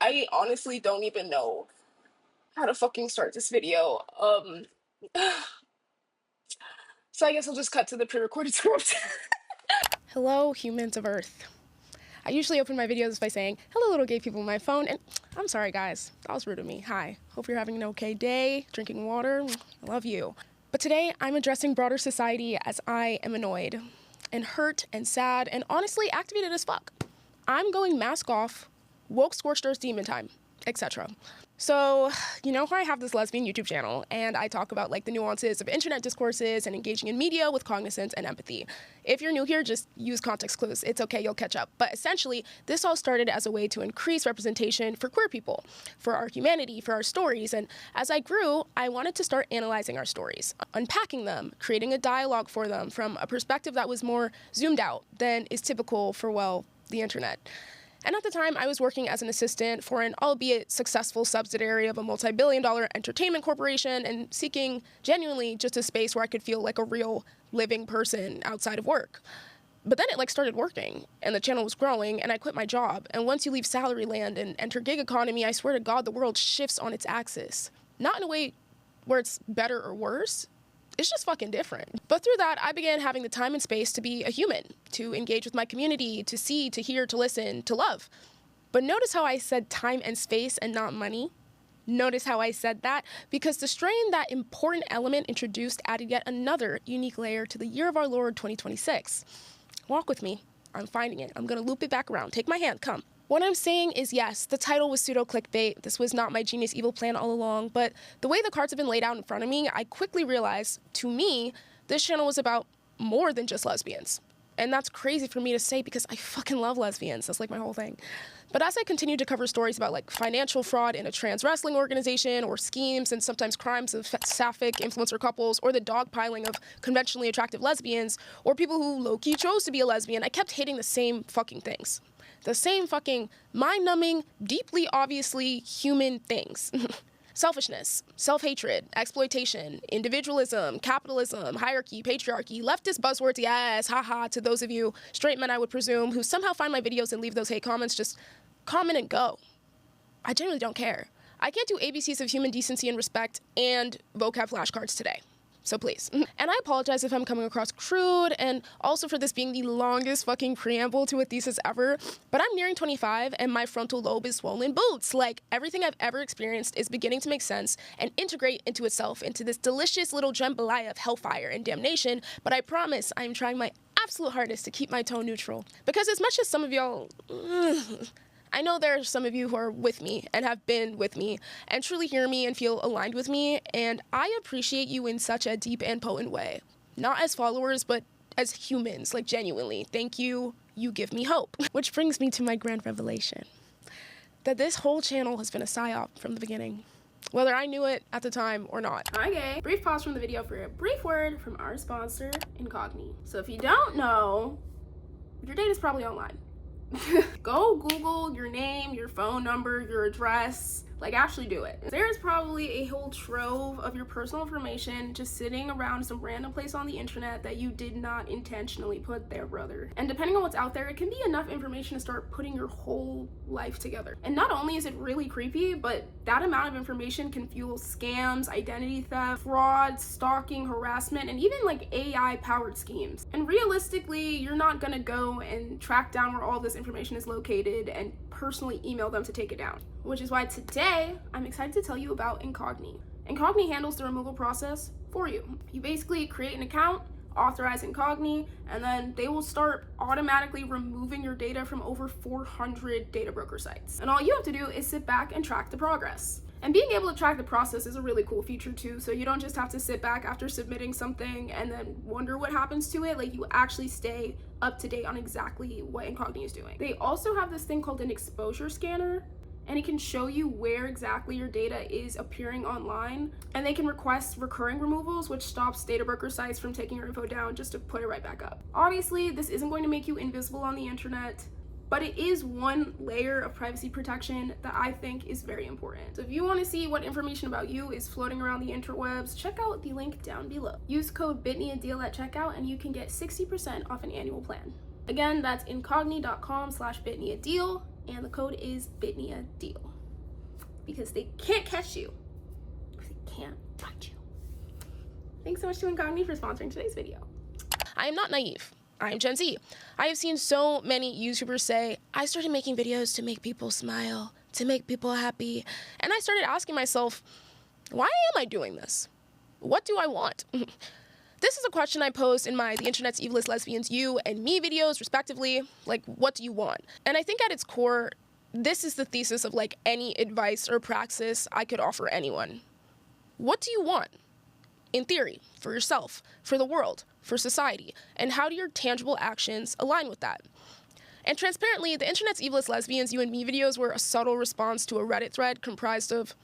I honestly don't even know how to fucking start this video. So I guess I'll just cut to the pre-recorded script. Hello, humans of Earth. I usually open my videos by saying, hello, little gay people on my phone, and I'm sorry, guys. That was rude of me. Hi. Hope you're having an okay day, drinking water. I love you. But today, I'm addressing broader society as I am annoyed and hurt and sad and honestly activated as fuck. I'm going mask off, woke scorched earth demon time, etc. So, you know how I have this lesbian YouTube channel and I talk about like the nuances of internet discourses and engaging in media with cognizance and empathy. If you're new here, just use context clues. It's okay, you'll catch up. But essentially, this all started as a way to increase representation for queer people, for our humanity, for our stories. And as I grew, I wanted to start analyzing our stories, unpacking them, creating a dialogue for them from a perspective that was more zoomed out than is typical for, well, the internet. And at the time, I was working as an assistant for an albeit successful subsidiary of a multi-billion-dollar entertainment corporation and seeking genuinely just a space where I could feel like a real living person outside of work. But then it started working and the channel was growing and I quit my job. And once you leave salary land and enter gig economy, I swear to God, the world shifts on its axis. Not in a way where it's better or worse. It's just fucking different. But through that, I began having the time and space to be a human, to engage with my community, to see, to hear, to listen, to love. But notice how I said time and space and not money? Notice how I said that? Because the strain that important element introduced added yet another unique layer to the year of our Lord 2026. Walk with me. I'm finding it. I'm gonna loop it back around. Take my hand, come. What I'm saying is, yes, the title was pseudo-clickbait. This was not my genius evil plan all along, but the way the cards have been laid out in front of me, I quickly realized, to me, this channel was about more than just lesbians. And that's crazy for me to say because I fucking love lesbians. That's like my whole thing. But as I continued to cover stories about like financial fraud in a trans wrestling organization or schemes and sometimes crimes of sapphic influencer couples or the dogpiling of conventionally attractive lesbians or people who low-key chose to be a lesbian, I kept hitting the same fucking things. The same fucking mind-numbing, deeply obviously human things. Selfishness, self-hatred, exploitation, individualism, capitalism, hierarchy, patriarchy, leftist buzzwords, yes, haha, to those of you straight men I would presume who somehow find my videos and leave those hate comments, just comment and go. I genuinely don't care. I can't do ABCs of human decency and respect and vocab flashcards today. So please. And I apologize if I'm coming across crude and also for this being the longest fucking preamble to a thesis ever, but I'm nearing 25 and my frontal lobe is swollen boots. Like everything I've ever experienced is beginning to make sense and integrate into itself into this delicious little jambalaya of hellfire and damnation, but I promise I'm trying my absolute hardest to keep my tone neutral. Because as much as some of y'all... I know there are some of you who are with me and have been with me and truly hear me and feel aligned with me, and I appreciate you in such a deep and potent way. Not as followers, but as humans, like genuinely. Thank you. You give me hope. Which brings me to my grand revelation. That this whole channel has been a psyop from the beginning. Whether I knew it at the time or not. Okay, brief pause from the video for a brief word from our sponsor, Incogni. So if you don't know, your date is probably online. Go Google your name, your phone number, your address, like actually do it. There's probably a whole trove of your personal information just sitting around some random place on the internet that you did not intentionally put there, brother. And depending on what's out there, it can be enough information to start putting your whole life together. And not only is it really creepy, but that amount of information can fuel scams, identity theft, fraud, stalking, harassment, and even like AI powered schemes. And realistically, you're not gonna go and track down where all this information is located and personally email them to take it down. Which is why today, I'm excited to tell you about Incogni. Incogni handles the removal process for you. You basically create an account, authorize Incogni, and then they will start automatically removing your data from over 400 data broker sites. And all you have to do is sit back and track the progress. And being able to track the process is a really cool feature too, so you don't just have to sit back after submitting something and then wonder what happens to it. Like, you actually stay up to date on exactly what Incogni is doing. They also have this thing called an exposure scanner, and it can show you where exactly your data is appearing online, and they can request recurring removals, which stops data broker sites from taking your info down just to put it right back up. Obviously, this isn't going to make you invisible on the internet, but it is one layer of privacy protection that I think is very important. So if you want to see what information about you is floating around the interwebs, check out the link down below. Use code bittnia at checkout and you can get 60% off an annual plan. Again, that's incogni.com/bittnia and the code is bittnia. because they can't catch you. They can't find you. Thanks so much to Incogni for sponsoring today's video. I am not naive. I am Gen Z. I have seen so many YouTubers say, I started making videos to make people smile, to make people happy. And I started asking myself, why am I doing this? What do I want? This is a question I posed in my The Internet's Evilest Lesbians, You and Me videos, respectively. Like, what do you want? And I think at its core, this is the thesis of like any advice or praxis I could offer anyone. What do you want? In theory, for yourself, for the world, for society, and how do your tangible actions align with that? And transparently, The Internet's Evilest Lesbians, You and Me videos were a subtle response to a Reddit thread comprised of,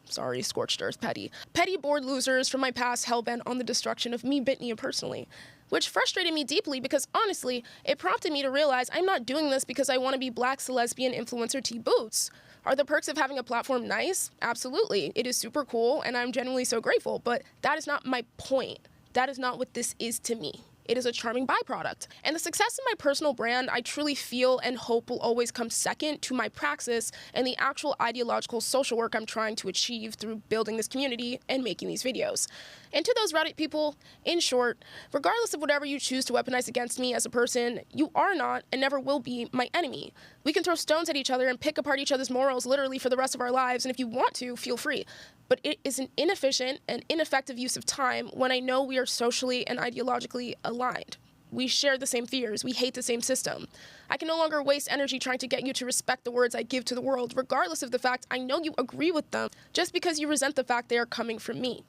sorry, scorched earth petty bored losers from my past hellbent on the destruction of me, bittnia, personally, which frustrated me deeply because honestly, it prompted me to realize I'm not doing this because I want to be Black lesbian influencer T Boots. Are the perks of having a platform nice? Absolutely. It is super cool, and I'm genuinely so grateful, but that is not my point. That is not what this is to me. It is a charming byproduct. And the success of my personal brand, I truly feel and hope will always come second to my praxis and the actual ideological social work I'm trying to achieve through building this community and making these videos. And to those Reddit people, in short, regardless of whatever you choose to weaponize against me as a person, you are not and never will be my enemy. We can throw stones at each other and pick apart each other's morals literally for the rest of our lives, and if you want to, feel free. But it is an inefficient and ineffective use of time when I know we are socially and ideologically aligned. We share the same fears. We hate the same system. I can no longer waste energy trying to get you to respect the words I give to the world, regardless of the fact I know you agree with them, just because you resent the fact they are coming from me.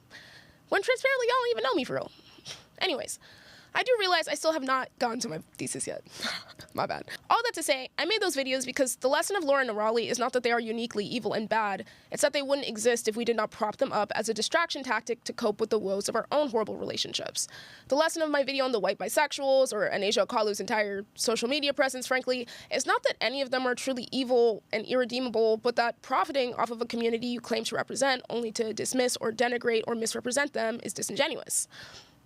When transparently, y'all don't even know me for real. Anyways, I do realize I still have not gotten to my thesis yet. My bad. All that to say, I made those videos because the lesson of Laura and Raleigh is not that they are uniquely evil and bad, it's that they wouldn't exist if we did not prop them up as a distraction tactic to cope with the woes of our own horrible relationships. The lesson of my video on the white bisexuals, or Anasia Okalu's entire social media presence, frankly, is not that any of them are truly evil and irredeemable, but that profiting off of a community you claim to represent only to dismiss or denigrate or misrepresent them is disingenuous.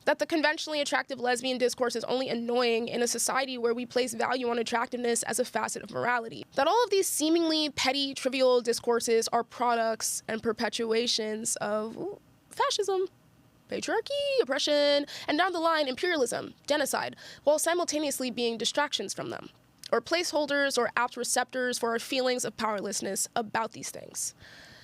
That the conventionally attractive lesbian discourse is only annoying in a society where we place value on attractiveness as a facet of morality. That all of these seemingly petty, trivial discourses are products and perpetuations of fascism, patriarchy, oppression, and down the line, imperialism, genocide, while simultaneously being distractions from them, or placeholders or apt receptors for our feelings of powerlessness about these things.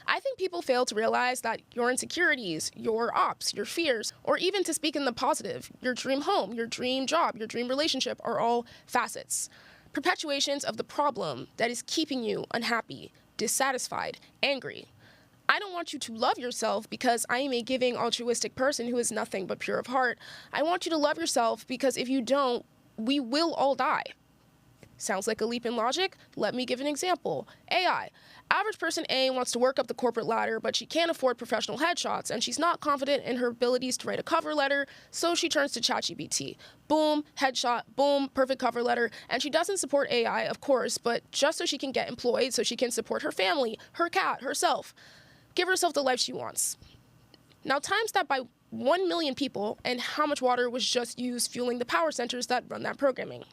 I think people fail to realize that your insecurities, your ops, your fears, or even to speak in the positive, your dream home, your dream job, your dream relationship are all facets, perpetuations of the problem that is keeping you unhappy, dissatisfied, angry. I don't want you to love yourself because I am a giving, altruistic person who is nothing but pure of heart. I want you to love yourself because if you don't, we will all die. Sounds like a leap in logic? Let me give an example. AI. Average person A wants to work up the corporate ladder, but she can't afford professional headshots, and she's not confident in her abilities to write a cover letter, so she turns to ChatGPT. Boom, headshot, boom, perfect cover letter, and she doesn't support AI, of course, but just so she can get employed, so she can support her family, her cat, herself. Give herself the life she wants. Now times that by 1 million people, and how much water was just used fueling the power centers that run that programming.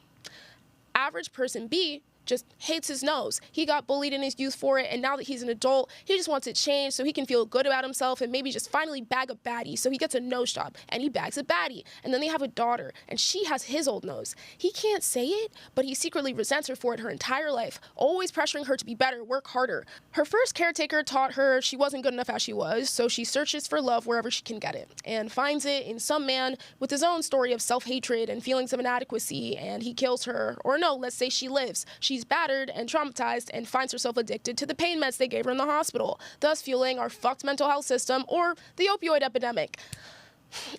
Average person B just hates his nose. He got bullied in his youth for it, and now that he's an adult, he just wants it changed so he can feel good about himself and maybe just finally bag a baddie. So he gets a nose job, and he bags a baddie. And then they have a daughter, and she has his old nose. He can't say it, but he secretly resents her for it her entire life, always pressuring her to be better, work harder. Her first caretaker taught her she wasn't good enough as she was, so she searches for love wherever she can get it, and finds it in some man with his own story of self-hatred and feelings of inadequacy, and he kills her. Or no, let's say she lives. She's battered and traumatized and finds herself addicted to the pain meds they gave her in the hospital, thus fueling our fucked mental health system or the opioid epidemic.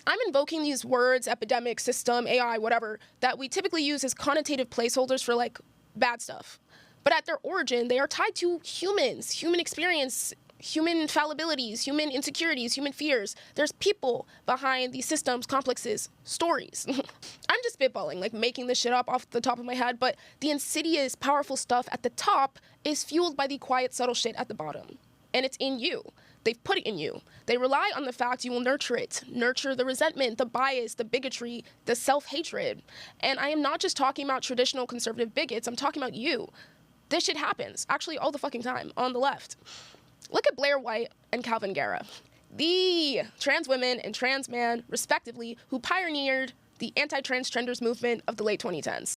I'm invoking these words, epidemic, system, AI, whatever, that we typically use as connotative placeholders for, like, bad stuff. But at their origin, they are tied to humans, human experience, human fallibilities, human insecurities, human fears. There's people behind these systems, complexes, stories. I'm just spitballing, like making this shit up off the top of my head, but the insidious, powerful stuff at the top is fueled by the quiet, subtle shit at the bottom. And it's in you. They've put it in you. They rely on the fact you will nurture it. Nurture the resentment, the bias, the bigotry, the self-hatred. And I am not just talking about traditional conservative bigots, I'm talking about you. This shit happens, actually all the fucking time, on the left. Look at Blair White and Calvin Guerra, the trans women and trans man, respectively, who pioneered the anti-transgenders movement of the late 2010s.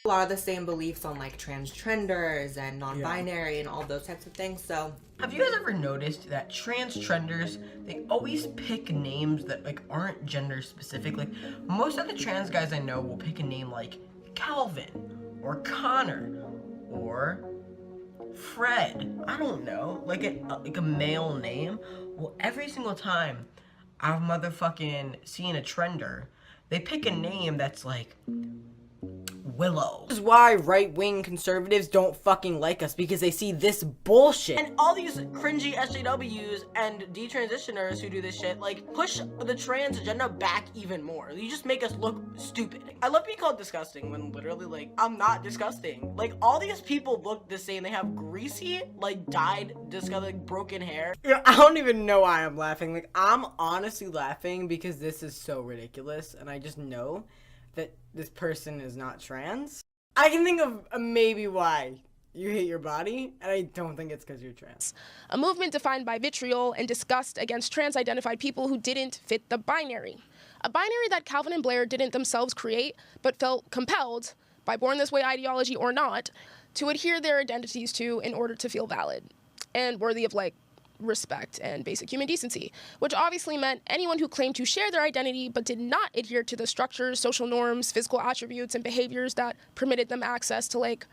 A lot of the same beliefs on like transgenders and non-binary and all those types of things. So have you guys ever noticed that trans-trenders, they always pick names that like aren't gender specific? Like most of the trans guys I know will pick a name like Calvin or Connor or Fred. I don't know, like a male name. Well, every single time I've motherfucking seen a trender, they pick a name that's like Willow. This is why right-wing conservatives don't fucking like us, because they see this bullshit. And all these cringy SJWs and detransitioners who do this shit, like, push the trans agenda back even more. You just make us look stupid. I love being called disgusting when literally, like, I'm not disgusting. Like, all these people look the same. They have greasy, like, dyed, disgusting, like, broken hair. You know, I don't even know why I'm laughing. Like, I'm honestly laughing because this is so ridiculous, and I just know that this person is not trans. I can think of maybe why you hate your body, and I don't think it's because you're trans. A movement defined by vitriol and disgust against trans-identified people who didn't fit the binary. A binary that Calvin and Blair didn't themselves create, but felt compelled, by born this way ideology or not, to adhere their identities to in order to feel valid and worthy of, like, respect and basic human decency, which obviously meant anyone who claimed to share their identity but did not adhere to the structures, social norms, physical attributes, and behaviors that permitted them access to, like,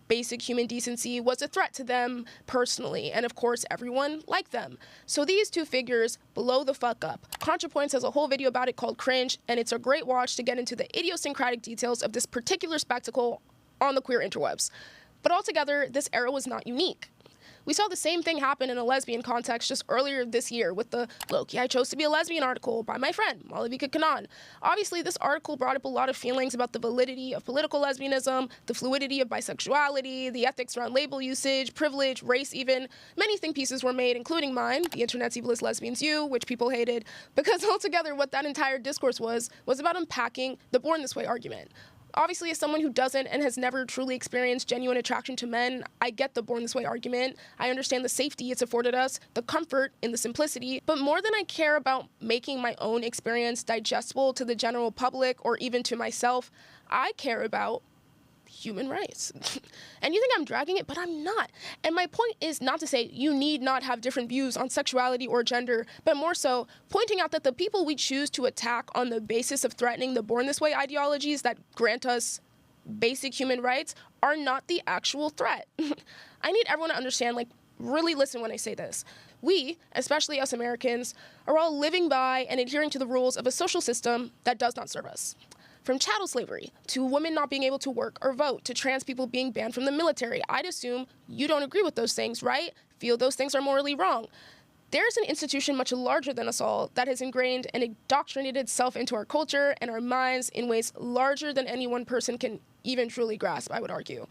basic human decency was a threat to them personally, and of course everyone liked them. So these two figures blow the fuck up. ContraPoints has a whole video about it called Cringe, and it's a great watch to get into the idiosyncratic details of this particular spectacle on the queer interwebs. But altogether, this era was not unique. We saw the same thing happen in a lesbian context just earlier this year with the Loki I Chose to Be a Lesbian article by my friend, Malavika Kanan. Obviously, this article brought up a lot of feelings about the validity of political lesbianism, the fluidity of bisexuality, the ethics around label usage, privilege, race even. Many think pieces were made, including mine, The Internet's Evilest Lesbians You, which people hated, because altogether what that entire discourse was about unpacking the Born This Way argument. Obviously, as someone who doesn't and has never truly experienced genuine attraction to men, I get the Born This Way argument. I understand the safety it's afforded us, the comfort in the simplicity, but more than I care about making my own experience digestible to the general public or even to myself, I care about human rights. And you think I'm dragging it, but I'm not. And my point is not to say you need not have different views on sexuality or gender, but more so pointing out that the people we choose to attack on the basis of threatening the Born This Way ideologies that grant us basic human rights are not the actual threat. I need everyone to understand, like, really listen when I say this. We, especially us Americans, are all living by and adhering to the rules of a social system that does not serve us. From chattel slavery, to women not being able to work or vote, to trans people being banned from the military. I'd assume you don't agree with those things, right? Feel those things are morally wrong. There's an institution much larger than us all that has ingrained and indoctrinated itself into our culture and our minds in ways larger than any one person can even truly grasp, I would argue.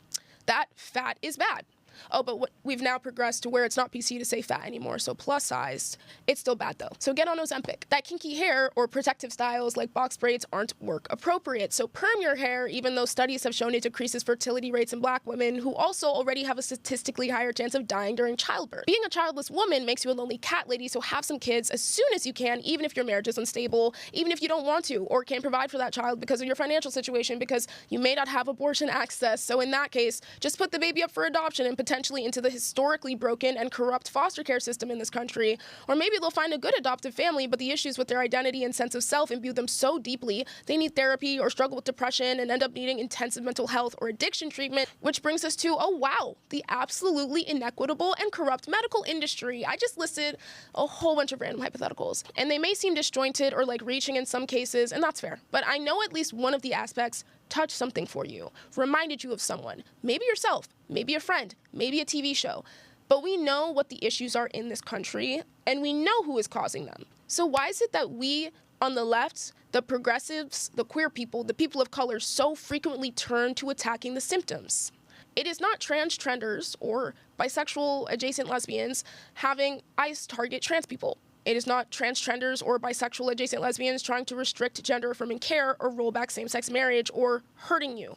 That fat is bad. Oh, but we've now progressed to where it's not PC to say fat anymore, so plus-sized. It's still bad, though. So get on Ozempic. That kinky hair or protective styles like box braids aren't work-appropriate, so perm your hair, even though studies have shown it decreases fertility rates in black women who also already have a statistically higher chance of dying during childbirth. Being a childless woman makes you a lonely cat lady, so have some kids as soon as you can, even if your marriage is unstable, even if you don't want to or can't provide for that child because of your financial situation, because you may not have abortion access. So in that case, just put the baby up for adoption and potentially into the historically broken and corrupt foster care system in this country. Or maybe they'll find a good adoptive family, but the issues with their identity and sense of self imbue them so deeply they need therapy or struggle with depression and end up needing intensive mental health or addiction treatment, which brings us to, oh wow, the absolutely inequitable and corrupt medical industry. I just listed a whole bunch of random hypotheticals, and they may seem disjointed or like reaching in some cases, and that's fair, but I know at least one of the aspects touched something for you, reminded you of someone, maybe yourself, maybe a friend, maybe a TV show. But we know what the issues are in this country, and we know who is causing them. So why is it that we on the left, the progressives, the queer people, the people of color so frequently turn to attacking the symptoms? It is not transgenders or bisexual adjacent lesbians having ICE target trans people. It is not transgenders or bisexual adjacent lesbians trying to restrict gender-affirming care or roll back same-sex marriage or hurting you.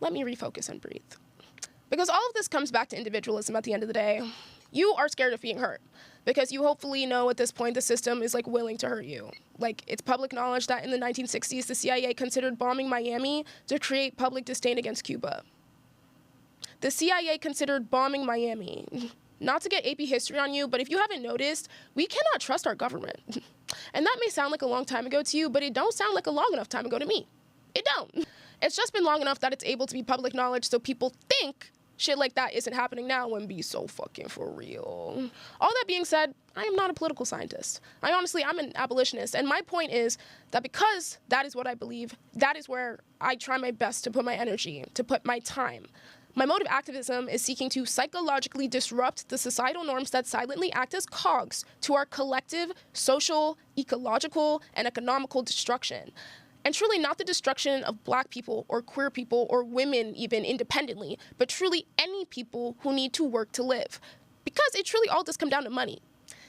Let me refocus and breathe. Because all of this comes back to individualism at the end of the day. You are scared of being hurt because you hopefully know at this point the system is like willing to hurt you. Like, it's public knowledge that in the 1960s, the CIA considered bombing Miami to create public disdain against Cuba. The CIA considered bombing Miami. Not to get AP history on you, but if you haven't noticed, we cannot trust our government. And that may sound like a long time ago to you, but it don't sound like a long enough time ago to me. It don't. It's just been long enough that it's able to be public knowledge so people think shit like that isn't happening now and be so fucking for real. All that being said, I am not a political scientist. I'm an abolitionist. And my point is that because that is what I believe, that is where I try my best to put my energy, to put my time. My mode of activism is seeking to psychologically disrupt the societal norms that silently act as cogs to our collective, social, ecological, and economical destruction. And truly not the destruction of Black people or queer people or women even independently, but truly any people who need to work to live. Because it truly all does come down to money.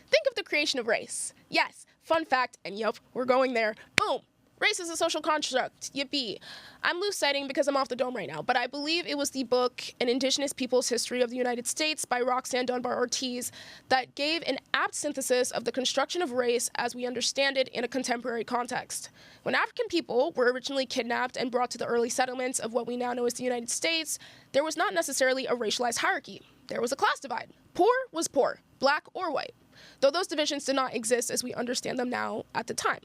Think of the creation of race. Yes, fun fact, and yup, we're going there. Boom. Race is a social construct. Yippee. I'm loose citing because I'm off the dome right now, but I believe it was the book An Indigenous People's History of the United States by Roxanne Dunbar Ortiz that gave an apt synthesis of the construction of race as we understand it in a contemporary context. When African people were originally kidnapped and brought to the early settlements of what we now know as the United States, there was not necessarily a racialized hierarchy. There was a class divide. Poor was poor, Black or white, though those divisions did not exist as we understand them now at the time.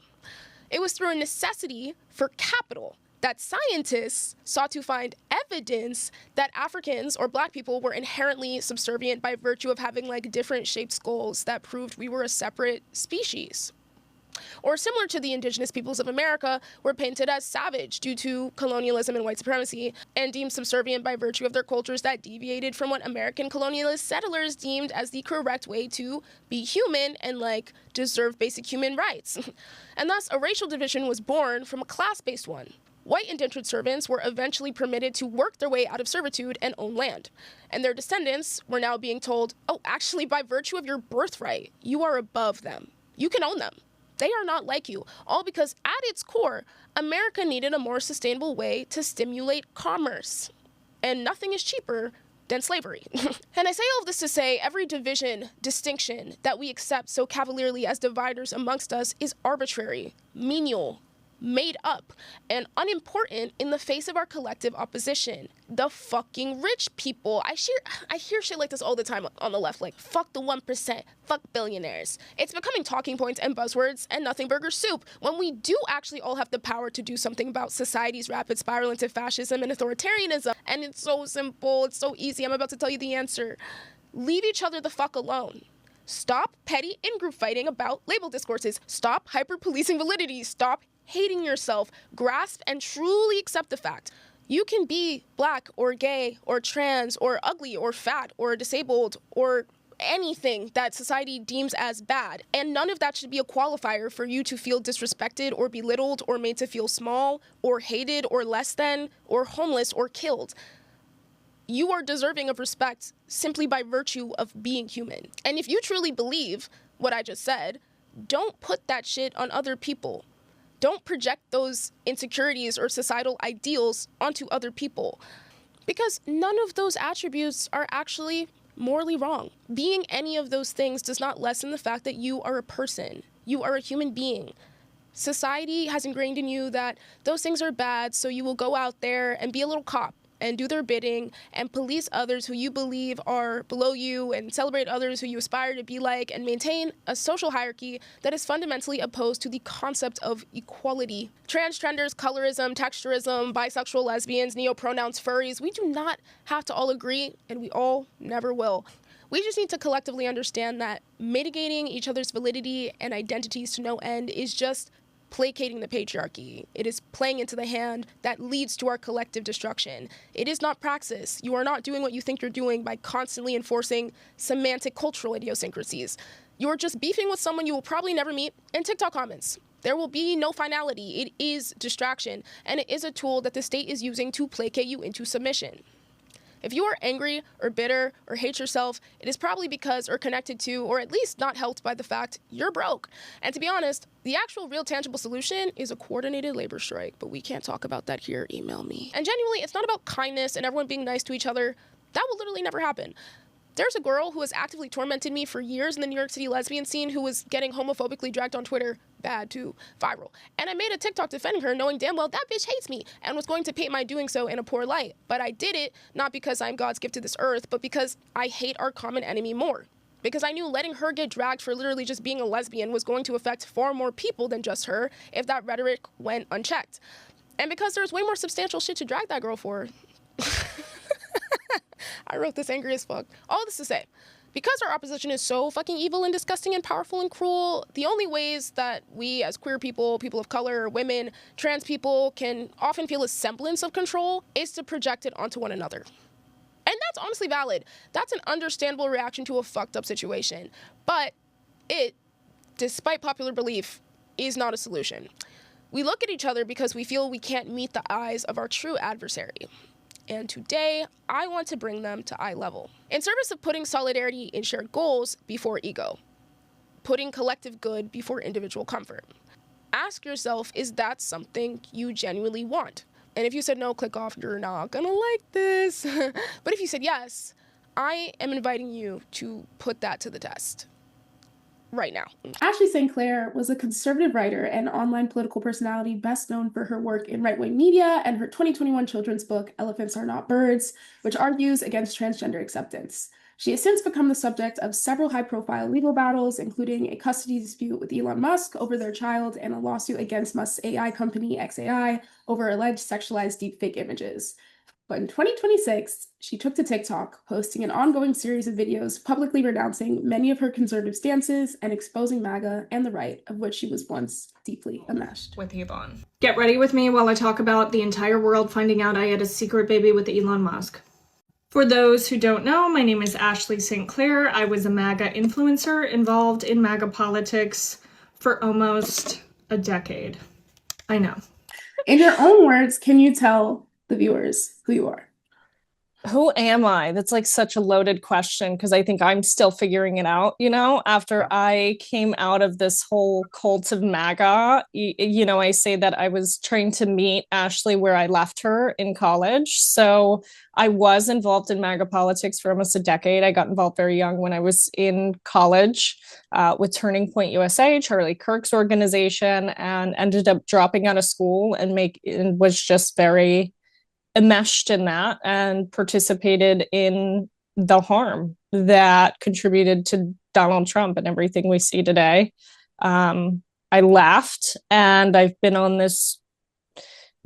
It was through a necessity for capital that scientists sought to find evidence that Africans or Black people were inherently subservient by virtue of having like different shaped skulls that proved we were a separate species. Or similar to the indigenous peoples of America, were painted as savage due to colonialism and white supremacy, and deemed subservient by virtue of their cultures that deviated from what American colonialist settlers deemed as the correct way to be human and, like, deserve basic human rights. And thus, a racial division was born from a class-based one. White indentured servants were eventually permitted to work their way out of servitude and own land. And their descendants were now being told, oh, actually, by virtue of your birthright, you are above them. You can own them. They are not like you, all because at its core, America needed a more sustainable way to stimulate commerce. And nothing is cheaper than slavery. And I say all of this to say every division, distinction that we accept so cavalierly as dividers amongst us is arbitrary, menial, made up, and unimportant in the face of our collective opposition. The fucking rich people. I hear shit like this all the time on the left, like, fuck the 1%, fuck billionaires. It's becoming talking points and buzzwords and nothing burger soup, when we do actually all have the power to do something about society's rapid spiral into fascism and authoritarianism. And it's so simple, it's so easy, I'm about to tell you the answer. Leave each other the fuck alone. Stop petty in-group fighting about label discourses. Stop hyper-policing validity. Stop hating yourself. Grasp and truly accept the fact you can be Black or gay or trans or ugly or fat or disabled or anything that society deems as bad. And none of that should be a qualifier for you to feel disrespected or belittled or made to feel small or hated or less than or homeless or killed. You are deserving of respect simply by virtue of being human. And if you truly believe what I just said, don't put that shit on other people. Don't project those insecurities or societal ideals onto other people, because none of those attributes are actually morally wrong. Being any of those things does not lessen the fact that you are a person. You are a human being. Society has ingrained in you that those things are bad, so you will go out there and be a little cop and do their bidding and police others who you believe are below you and celebrate others who you aspire to be like and maintain a social hierarchy that is fundamentally opposed to the concept of equality. Transgenders, colorism, texturism, bisexual, lesbians, neopronouns, furries, we do not have to all agree, and we all never will. We just need to collectively understand that mitigating each other's validity and identities to no end is just placating the patriarchy. It is playing into the hand that leads to our collective destruction. It is not praxis. You are not doing what you think you're doing by constantly enforcing semantic cultural idiosyncrasies. You're just beefing with someone you will probably never meet in TikTok comments. There will be no finality. It is distraction, and it is a tool that the state is using to placate you into submission. If you are angry or bitter or hate yourself, it is probably because or connected to, or at least not helped by the fact you're broke. And to be honest, the actual real tangible solution is a coordinated labor strike, but we can't talk about that here. Email me. And genuinely, it's not about kindness and everyone being nice to each other. That will literally never happen. There's a girl who has actively tormented me for years in the New York City lesbian scene who was getting homophobically dragged on Twitter, bad too, viral. And I made a TikTok defending her knowing damn well that bitch hates me and was going to paint my doing so in a poor light. But I did it not because I'm God's gift to this earth, but because I hate our common enemy more. Because I knew letting her get dragged for literally just being a lesbian was going to affect far more people than just her if that rhetoric went unchecked. And because there's way more substantial shit to drag that girl for. I wrote this angry as fuck. All this to say, because our opposition is so fucking evil and disgusting and powerful and cruel, the only ways that we as queer people, people of color, women, trans people can often feel a semblance of control is to project it onto one another. And that's honestly valid. That's an understandable reaction to a fucked up situation. But it, despite popular belief, is not a solution. We look at each other because we feel we can't meet the eyes of our true adversary. And today, I want to bring them to eye level. In service of putting solidarity and shared goals before ego. Putting collective good before individual comfort. Ask yourself, is that something you genuinely want? And if you said no, click off, you're not gonna like this. But if you said yes, I am inviting you to put that to the test. Right now. Ashley St. Clair was a conservative writer and online political personality best known for her work in right-wing media and her 2021 children's book, Elephants Are Not Birds, which argues against transgender acceptance. She has since become the subject of several high-profile legal battles, including a custody dispute with Elon Musk over their child and a lawsuit against Musk's AI company, XAI, over alleged sexualized deepfake images. But in 2026, she took to TikTok, posting an ongoing series of videos publicly renouncing many of her conservative stances and exposing MAGA and the right, of which she was once deeply enmeshed. With Elon. Get ready with me while I talk about the entire world finding out I had a secret baby with Elon Musk. For those who don't know, my name is Ashley St. Clair. I was a MAGA influencer involved in MAGA politics for almost a decade. I know. In your own words, can you tell the viewers who you are? Who am I? That's like such a loaded question because I think I'm still figuring it out, you know, after I came out of this whole cult of MAGA. You know, I say that I was trying to meet Ashley where I left her in college. So I was involved in MAGA politics for almost a decade. I got involved very young when I was in college with Turning Point USA, Charlie Kirk's organization, and ended up dropping out of school and was just very enmeshed in that and participated in the harm that contributed to Donald Trump and everything we see today. I left, and I've been on this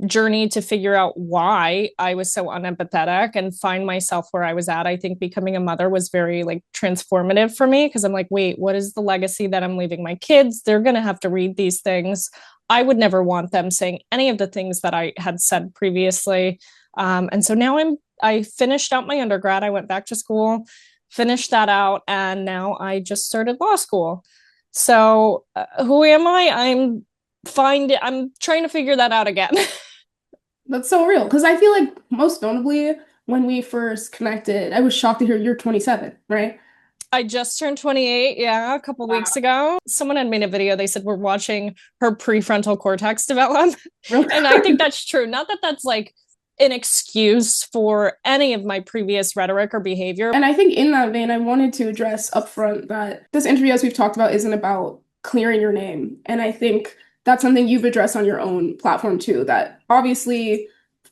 journey to figure out why I was so unempathetic and find myself where I was at. I think becoming a mother was very like transformative for me because I'm like, wait, what is the legacy that I'm leaving my kids? They're going to have to read these things. I would never want them saying any of the things that I had said previously. And so now I finished out my undergrad. I went back to school, finished that out, and now I just started law school. So who am I? I'm trying to figure that out again. That's so real. Because I feel like most notably when we first connected, I was shocked to hear you're 27, right? I just turned 28, a couple weeks ago. Someone had made a video. They said we're watching her prefrontal cortex develop. And I think that's true. Not that that's like an excuse for any of my previous rhetoric or behavior. And I think in that vein, I wanted to address upfront that this interview, as we've talked about, isn't about clearing your name. And I think that's something you've addressed on your own platform too, that obviously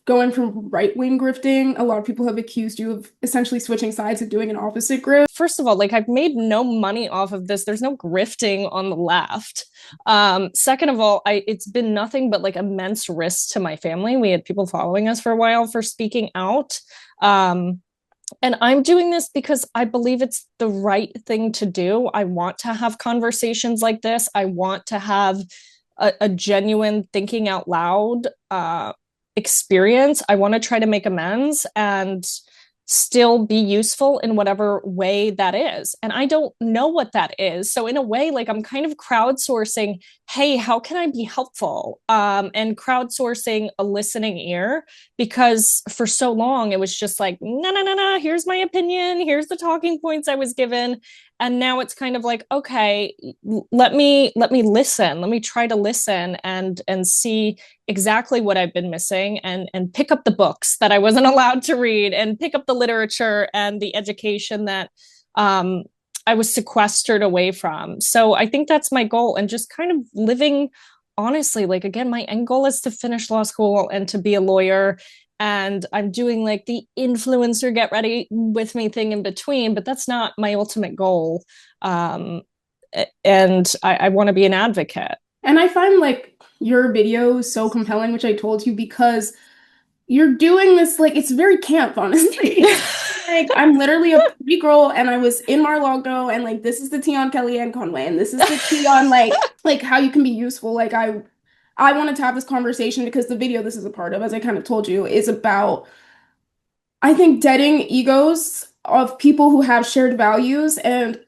going from right-wing grifting, a lot of people have accused you of essentially switching sides and doing an opposite grift. First of all, like I've made no money off of this. There's no grifting on the left. Second of all, it's been nothing but like immense risk to my family. We had people following us for a while for speaking out. And I'm doing this because I believe it's the right thing to do. I want to have conversations like this. I want to have a genuine thinking out loud experience. I want to try to make amends and still be useful in whatever way that is. And I don't know what that is. So in a way, like I'm kind of crowdsourcing, hey, how can I be helpful? And crowdsourcing a listening ear, because for so long it was just like, no, here's my opinion. Here's the talking points I was given. And now it's kind of like, okay, let me listen. Let me try to listen and see exactly what I've been missing, and pick up the books that I wasn't allowed to read, and pick up the literature and the education that I was sequestered away from. So I think that's my goal, and just kind of living honestly. Like, again, my end goal is to finish law school and to be a lawyer. And I'm doing like the influencer get ready with me thing in between, but that's not my ultimate goal. And I want to be an advocate. And I find like your video so compelling, which I told you, because you're doing this, like, it's very camp, honestly. Like, I'm literally a pretty girl, and I was in Mar-a-Lago, and like, this is the tea on Kellyanne Conway, and this is the tea on like how you can be useful. Like, I wanted to have this conversation because the video this is a part of, as I kind of told you, is about, I think, deading egos of people who have shared values and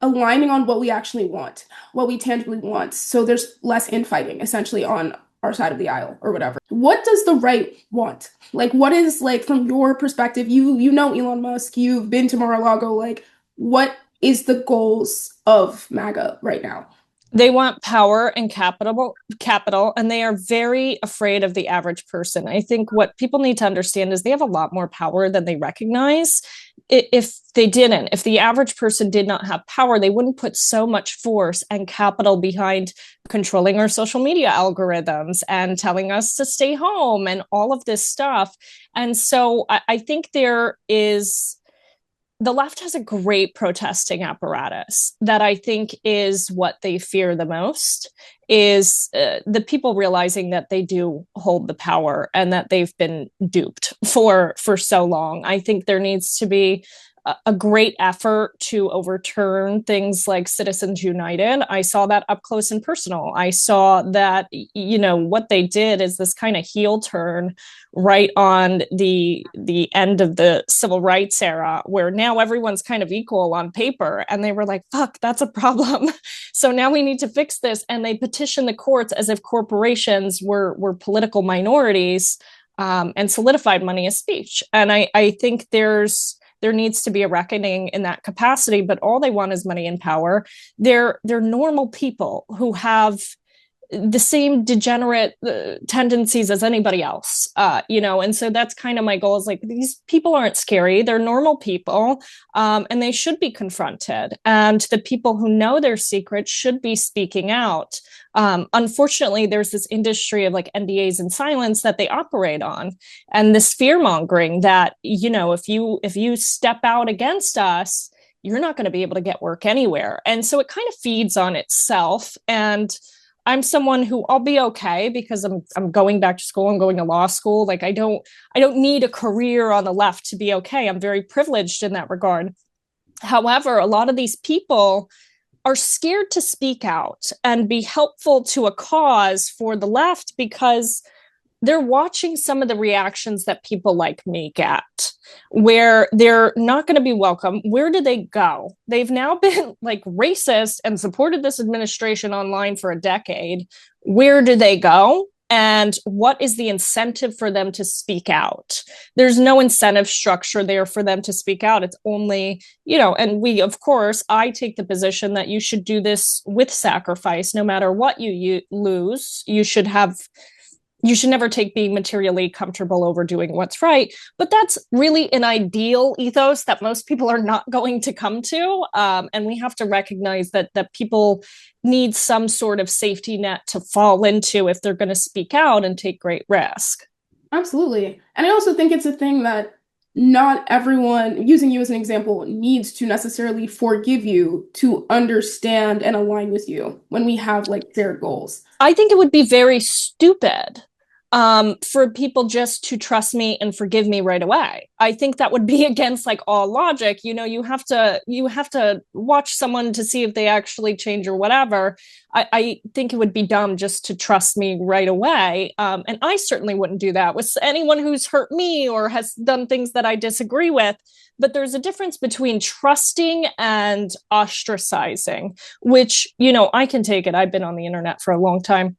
aligning on what we actually want, what we tangibly want. So there's less infighting, essentially, on our side of the aisle or whatever. What does the right want? Like, what is, like, from your perspective, you know Elon Musk, you've been to Mar-a-Lago, like, what is the goals of MAGA right now? They want power and capital, and they are very afraid of the average person. I think what people need to understand is they have a lot more power than they recognize. If the average person did not have power, they wouldn't put so much force and capital behind controlling our social media algorithms and telling us to stay home and all of this stuff. And so I think the left has a great protesting apparatus that I think is what they fear the most, is the people realizing that they do hold the power and that they've been duped for so long. I think there needs to be a great effort to overturn things like Citizens United. I saw that up close and personal. I saw that, what they did is this kind of heel turn right on the end of the civil rights era, where now everyone's kind of equal on paper. And they were like, fuck, that's a problem. So now we need to fix this. And they petitioned the courts as if corporations were political minorities, and solidified money as speech. And I think there needs to be a reckoning in that capacity, but all they want is money and power. They're normal people who have the same degenerate tendencies as anybody else, and so that's kind of my goal, is like, these people aren't scary. They're normal people, and they should be confronted. And the people who know their secrets should be speaking out. Unfortunately, there's this industry of like NDAs and silence that they operate on, and this fear mongering that, if you step out against us, you're not going to be able to get work anywhere. And so it kind of feeds on itself. And I'm someone who, I'll be okay because I'm going back to school. I'm going to law school. Like, I don't need a career on the left to be okay. I'm very privileged in that regard. However, a lot of these people are scared to speak out and be helpful to a cause for the left because they're watching some of the reactions that people like me get, where they're not going to be welcome. Where do they go? They've now been like racist and supported this administration online for a decade. Where do they go? And what is the incentive for them to speak out? There's no incentive structure there for them to speak out. It's only, and we, of course, I take the position that you should do this with sacrifice. No matter what you lose, you should never take being materially comfortable over doing what's right. But that's really an ideal ethos that most people are not going to come to. And we have to recognize that people need some sort of safety net to fall into if they're going to speak out and take great risk. Absolutely. And I also think it's a thing that not everyone, using you as an example, needs to necessarily forgive you to understand and align with you when we have like shared goals. I think it would be very stupid for people just to trust me and forgive me right away. I think that would be against like all logic. You have to watch someone to see if they actually change or whatever. I think it would be dumb just to trust me right away. And I certainly wouldn't do that with anyone who's hurt me or has done things that I disagree with. But there's a difference between trusting and ostracizing, which, I can take it. I've been on the internet for a long time.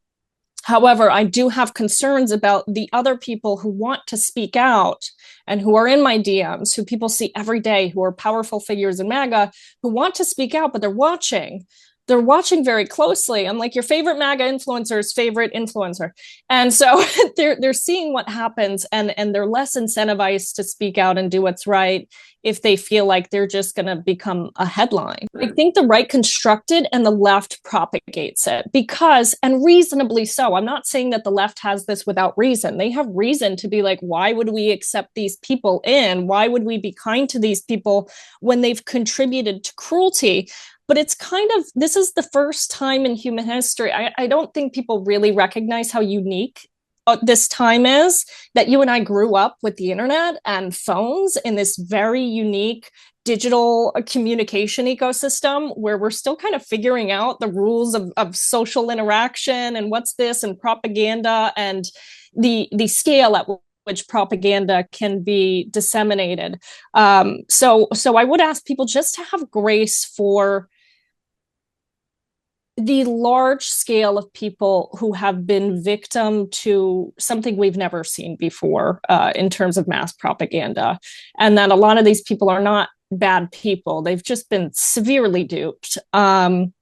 However, I do have concerns about the other people who want to speak out and who are in my DMs, who people see every day, who are powerful figures in MAGA, who want to speak out, but they're watching. They're watching very closely. I'm like, your favorite MAGA influencer's favorite influencer. And so they're seeing what happens, and they're less incentivized to speak out and do what's right if they feel like they're just going to become a headline. I think the right constructs it and the left propagates it because, and reasonably so, I'm not saying that the left has this without reason. They have reason to be like, why would we accept these people in? Why would we be kind to these people when they've contributed to cruelty? But it's kind of, this is the first time in human history. I don't think people really recognize how unique this time is, that you and I grew up with the internet and phones in this very unique digital communication ecosystem where we're still kind of figuring out the rules of social interaction and what's this and propaganda and the scale at which propaganda can be disseminated. So I would ask people just to have grace for the large scale of people who have been victim to something we've never seen before in terms of mass propaganda. And that a lot of these people are not bad people. They've just been severely duped. And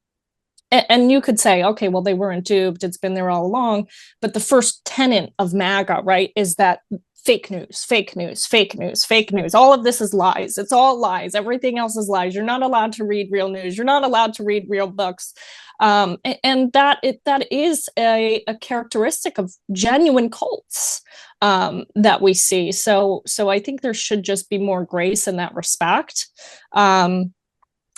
you could say, okay, well, they weren't duped. It's been there all along. But the first tenet of MAGA, right, is that fake news, fake news, fake news, fake news. All of this is lies. It's all lies. Everything else is lies. You're not allowed to read real news. You're not allowed to read real books. And that is a characteristic of genuine cults that we see. So I think there should just be more grace in that respect.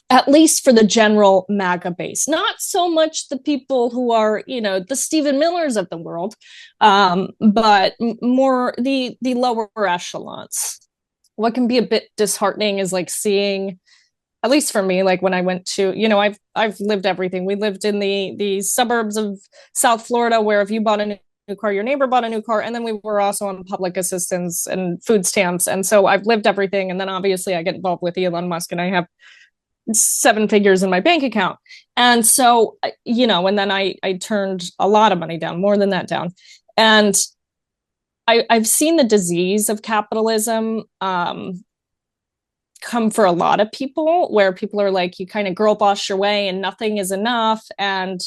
At least for the general MAGA base, not so much the people who are, the Stephen Millers of the world, but more the lower echelons. What can be a bit disheartening is like seeing, at least for me, like when I went to, I've lived everything. We lived in the suburbs of South Florida, where if you bought a new car, your neighbor bought a new car, and then we were also on public assistance and food stamps. And so I've lived everything. And then obviously I get involved with Elon Musk, and I have 7 figures in my bank account. And so, and then I turned a lot of money down, more than that down. And I've seen the disease of capitalism come for a lot of people, where people are like, you kind of girl boss your way and nothing is enough. And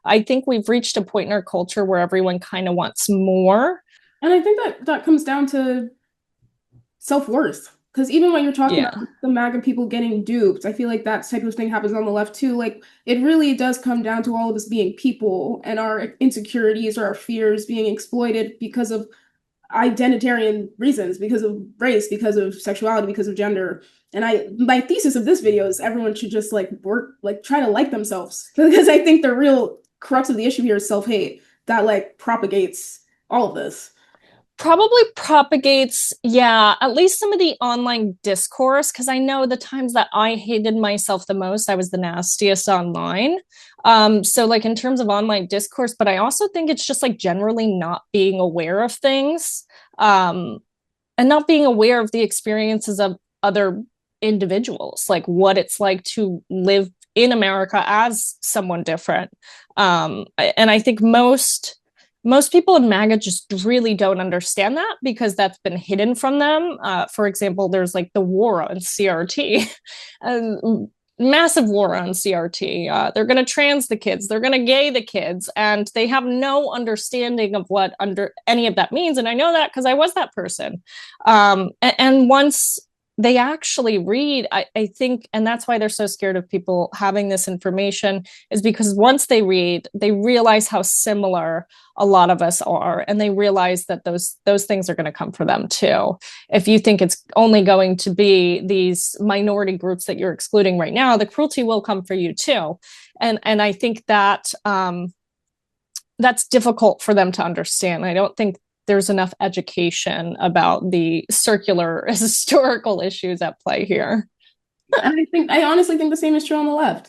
I think we've reached a point in our culture where everyone kind of wants more. And I think that comes down to self-worth. Because even when you're talking about the MAGA people getting duped, I feel like that type of thing happens on the left too. Like, it really does come down to all of us being people and our insecurities or our fears being exploited because of identitarian reasons, because of race, because of sexuality, because of gender. And my thesis of this video is everyone should just try to like themselves, because I think the real crux of the issue here is self-hate that propagates all of this. Probably propagates, at least some of the online discourse, because I know the times that I hated myself the most, I was the nastiest online. So in terms of online discourse, but I also think it's just generally not being aware of things, and not being aware of the experiences of other individuals, like what it's like to live in America as someone different. And I think most people in MAGA just really don't understand that, because that's been hidden from them. For example, there's the war on CRT, massive war on CRT. They're going to trans the kids, they're going to gay the kids, and they have no understanding of what any of that means. And I know that because I was that person. And once they actually read, I think, and that's why they're so scared of people having this information, is because once they read, they realize how similar a lot of us are, and they realize that those things are going to come for them too. If you think it's only going to be these minority groups that you're excluding right now, the cruelty will come for you too. And I think that that's difficult for them to understand. I don't think there's enough education about the circular historical issues at play here. And I honestly think the same is true on the left.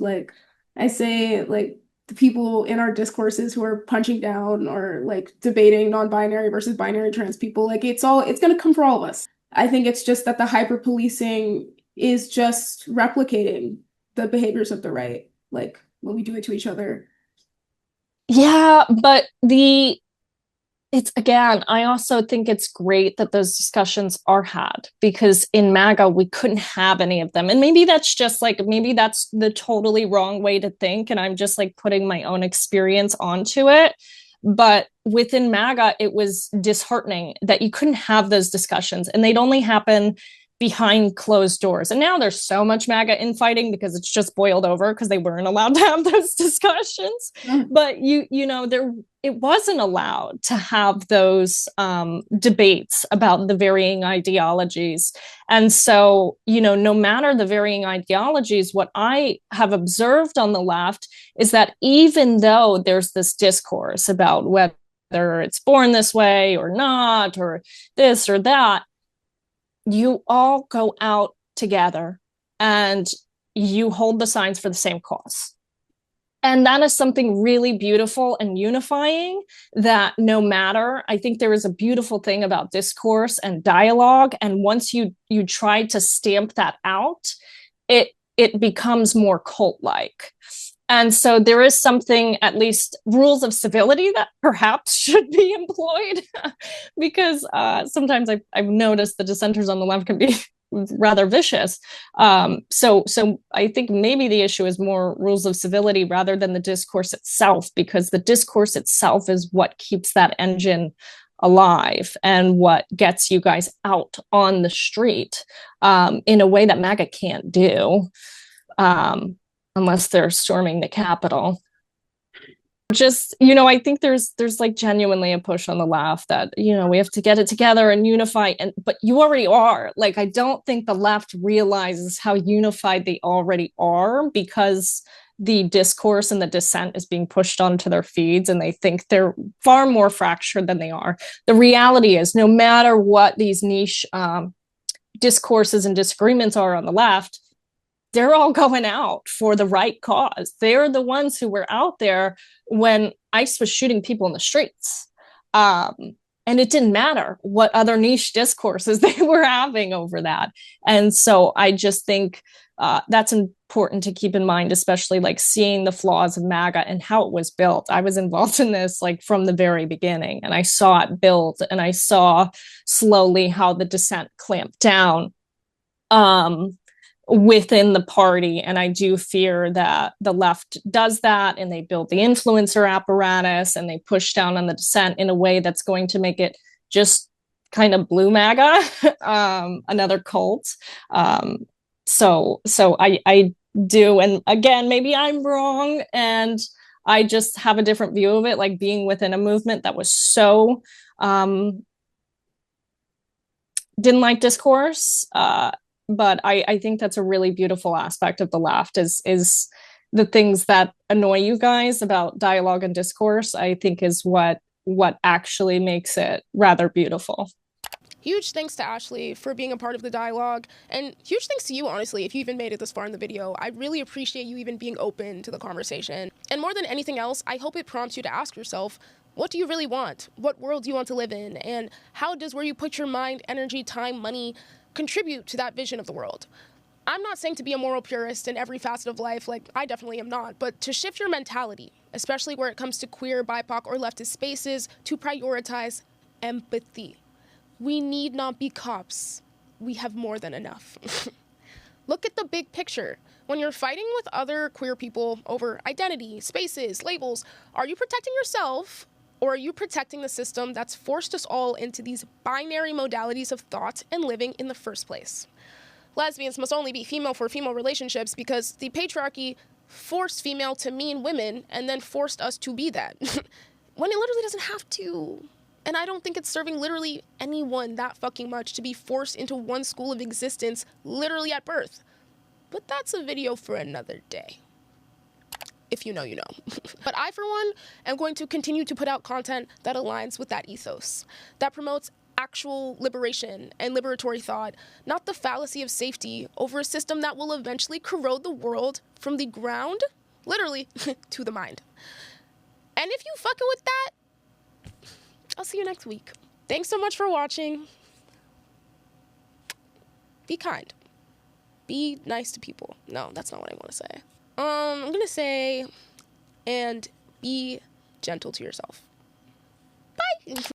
I say, the people in our discourses who are punching down or debating non-binary versus binary trans people, it's going to come for all of us. I think it's just that the hyper policing is just replicating the behaviors of the right, when we do it to each other. Yeah, but it's again, I also think it's great that those discussions are had, because in MAGA we couldn't have any of them. And maybe that's just like, maybe that's the totally wrong way to think, and I'm just like putting my own experience onto it. But within MAGA, it was disheartening that you couldn't have those discussions, and they'd only happen behind closed doors. And now there's so much MAGA infighting because it's just boiled over because they weren't allowed to have those discussions. But you know, it wasn't allowed to have those debates about the varying ideologies. And so, you know, no matter the varying ideologies, what I have observed on the left is that even though there's this discourse about whether it's born this way or not, or this or that, you all go out together and you hold the signs for the same cause. And that is something really beautiful and unifying, that no matter, I think there is a beautiful thing about discourse and dialogue. And once you try to stamp that out, it becomes more cult-like. And so there is something, at least rules of civility, that perhaps should be employed, because sometimes I've noticed the dissenters on the left can be rather vicious. So I think maybe the issue is more rules of civility rather than the discourse itself, because the discourse itself is what keeps that engine alive and what gets you guys out on the street in a way that MAGA can't do. Unless they're storming the Capitol. Just, you know, I think there's like genuinely a push on the left that, you know, we have to get it together and unify. But you already are. Like, I don't think the left realizes how unified they already are, because the discourse and the dissent is being pushed onto their feeds, and they think they're far more fractured than they are. The reality is, no matter what these niche discourses and disagreements are on the left, they're all going out for the right cause. They're the ones who were out there when ICE was shooting people in the streets. And it didn't matter what other niche discourses they were having over that. And so I just think that's important to keep in mind, especially like seeing the flaws of MAGA and how it was built. I was involved in this like from the very beginning, and I saw it build, and I saw slowly how the dissent clamped down within the party. And I do fear that the left does that, and they build the influencer apparatus, and they push down on the dissent in a way that's going to make it just kind of blue MAGA, another cult. So I do, and again, maybe I'm wrong, and I just have a different view of it, like being within a movement that was so didn't like discourse. But I think that's a really beautiful aspect of the left, is the things that annoy you guys about dialogue and discourse, I think is what actually makes it rather beautiful. Huge thanks to Ashley for being a part of the dialogue, and huge thanks to you, honestly, if you even made it this far in the video. I really appreciate you even being open to the conversation. And more than anything else, I hope it prompts you to ask yourself, what do you really want? What world do you want to live in? And how does where you put your mind, energy, time, money contribute to that vision of the world? I'm not saying to be a moral purist in every facet of life, like I definitely am not, but to shift your mentality, especially where it comes to queer, BIPOC, or leftist spaces, to prioritize empathy. We need not be cops. We have more than enough. Look at the big picture. When you're fighting with other queer people over identity, spaces, labels, are you protecting yourself, or are you protecting the system that's forced us all into these binary modalities of thought and living in the first place? Lesbians must only be female for female relationships because the patriarchy forced female to mean women and then forced us to be that. When it literally doesn't have to. And I don't think it's serving literally anyone that fucking much to be forced into one school of existence literally at birth. But that's a video for another day. If you know, you know. But I, for one, am going to continue to put out content that aligns with that ethos, that promotes actual liberation and liberatory thought, not the fallacy of safety over a system that will eventually corrode the world from the ground, literally, to the mind. And if you fucking with that, I'll see you next week. Thanks so much for watching. Be kind. Be nice to people. No, that's not what I want to say. I'm gonna say, and be gentle to yourself. Bye!